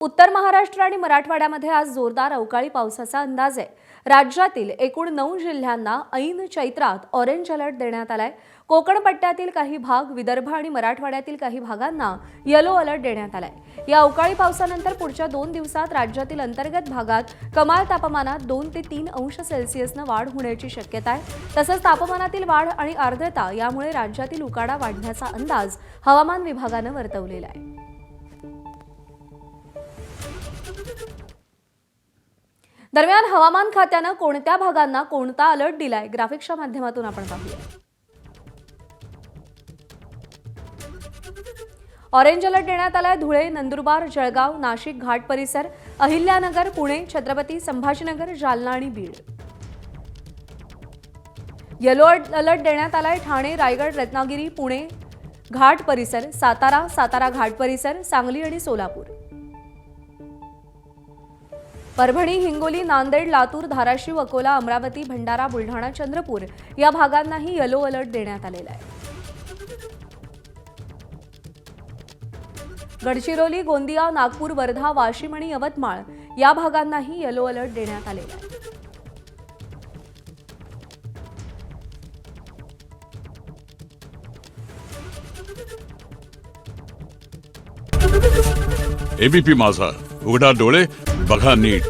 उत्तर महाराष्ट्र आणि मराठवाड्यामध्ये आज जोरदार अवकाळी पावसाचा अंदाज आहे। राज्यातील एकूण 9 जिल्ह्यांना ऐन चैत्रात ऑरेंज अलर्ट देण्यात आलाय। कोकण पट्ट्यातील काही भाग, विदर्भ आणि मराठवाड्यातील काही भागांना येलो अलर्ट देण्यात आलाय। या अवकाळी पावसानंतर पुढच्या 2 दिवसात राज्यातील अंतर्गत भागात कमाल तापमानात 2 ते 3 अंश सेल्सिअसनं वाढ होण्याची शक्यता आहे। तसंच तापमानातील वाढ आणि आर्द्रता यामुळे राज्यातील उकाडा वाढण्याचा अंदाज हवामान विभागानं वर्तवलेला आहे। दरम्यान हवामान खात्यानं कोणत्या भागांना कोणता अलर्ट दिलाय ग्राफिक्सच्या माध्यमातून आपण पाहूया। ऑरेंज अलर्ट देण्यात आलाय धुळे, नंदुरबार, जळगाव, नाशिक घाट परिसर, अहिल्यानगर, पुणे, छत्रपती संभाजीनगर, जालना आणि बीड। येलो अलर्ट देण्यात आलाय ठाणे, रायगड, रत्नागिरी, पुणे घाट परिसर, सातारा, सातारा घाट परिसर, सांगली आणि सोलापूर। परभणी, हिंगोली, नांदेड, लातूर, धाराशिव, अकोला, अमरावती, भंडारा, बुलढाणा, चंद्रपूर या भागांनाही येलो अलर्ट देण्यात आलेला आहे। गडचिरोली, गोंदिया, नागपूर, वर्धा, वाशिम आणि यवतमाळ या भागांनाही येलो अलर्ट देण्यात आलेला आहे। एबीपी माझा, उघडा डोळे बघा नीट।